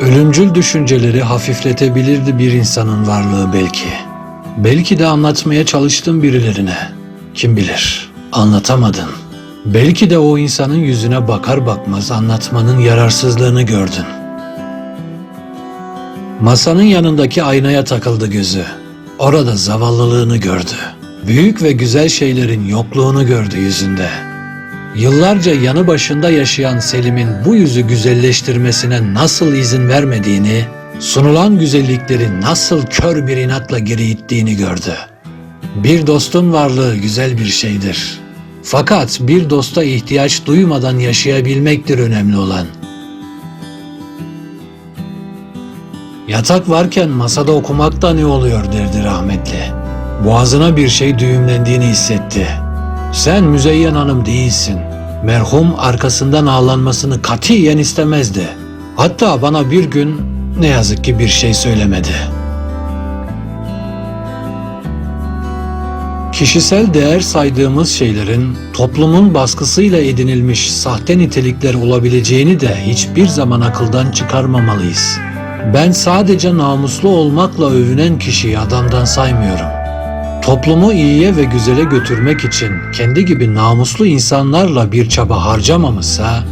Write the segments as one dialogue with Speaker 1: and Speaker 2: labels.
Speaker 1: Ölümcül düşünceleri hafifletebilirdi bir insanın varlığı belki. Belki de anlatmaya çalıştın birilerine. Kim bilir, anlatamadın. Belki de o insanın yüzüne bakar bakmaz anlatmanın yararsızlığını gördün. Masanın yanındaki aynaya takıldı gözü. Orada zavallılığını gördü. Büyük ve güzel şeylerin yokluğunu gördü yüzünde. Yıllarca yanı başında yaşayan Selim'in bu yüzü güzelleştirmesine nasıl izin vermediğini, sunulan güzellikleri nasıl kör bir inatla geri ittiğini gördü. Bir dostun varlığı güzel bir şeydir. Fakat bir dosta ihtiyaç duymadan yaşayabilmektir önemli olan. Yatak varken masada okumak da ne oluyor derdi rahmetli. Boğazına bir şey düğümlendiğini hissetti. Sen Müzeyyen Hanım değilsin. Merhum arkasından ağlanmasını katiyen istemezdi. Hatta bana bir gün ne yazık ki bir şey söylemedi. Kişisel değer saydığımız şeylerin toplumun baskısıyla edinilmiş sahte nitelikler olabileceğini de hiçbir zaman akıldan çıkarmamalıyız. Ben sadece namuslu olmakla övünen kişiyi adamdan saymıyorum. Toplumu iyiye ve güzele götürmek için kendi gibi namuslu insanlarla bir çaba harcamamışsa,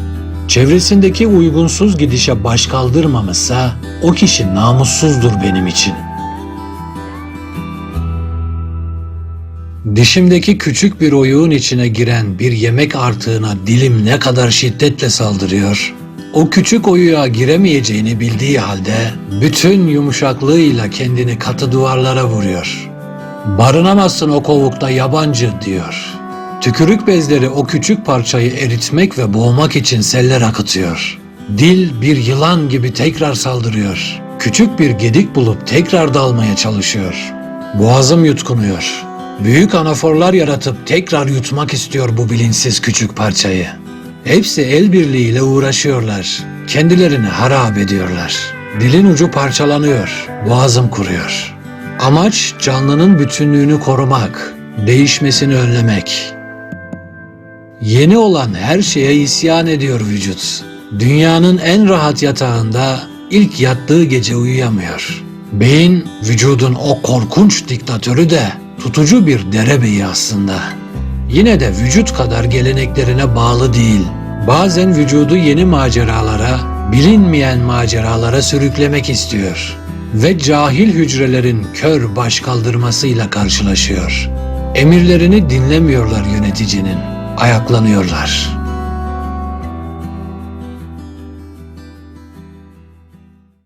Speaker 1: çevresindeki uygunsuz gidişe baş kaldırmamışsa, o kişi namussuzdur benim için. Dişimdeki küçük bir oyuğun içine giren bir yemek artığına dilim ne kadar şiddetle saldırıyor, o küçük oyuğa giremeyeceğini bildiği halde bütün yumuşaklığıyla kendini katı duvarlara vuruyor. Barınamazsın o kovukta yabancı diyor. Tükürük bezleri o küçük parçayı eritmek ve boğmak için seller akıtıyor. Dil bir yılan gibi tekrar saldırıyor. Küçük bir gedik bulup tekrar dalmaya çalışıyor. Boğazım yutkunuyor. Büyük anaforlar yaratıp tekrar yutmak istiyor bu bilinçsiz küçük parçayı. Hepsi el birliğiyle uğraşıyorlar. Kendilerini harap ediyorlar. Dilin ucu parçalanıyor. Boğazım kuruyor. Amaç canlının bütünlüğünü korumak, değişmesini önlemek. Yeni olan her şeye isyan ediyor vücut. Dünyanın en rahat yatağında ilk yattığı gece uyuyamıyor. Beyin, vücudun o korkunç diktatörü de tutucu bir derebeyi aslında. Yine de vücut kadar geleneklerine bağlı değil. Bazen vücudu yeni maceralara, bilinmeyen maceralara sürüklemek istiyor. Ve cahil hücrelerin kör baş kaldırmasıyla karşılaşıyor. Emirlerini dinlemiyorlar yöneticinin, ayaklanıyorlar.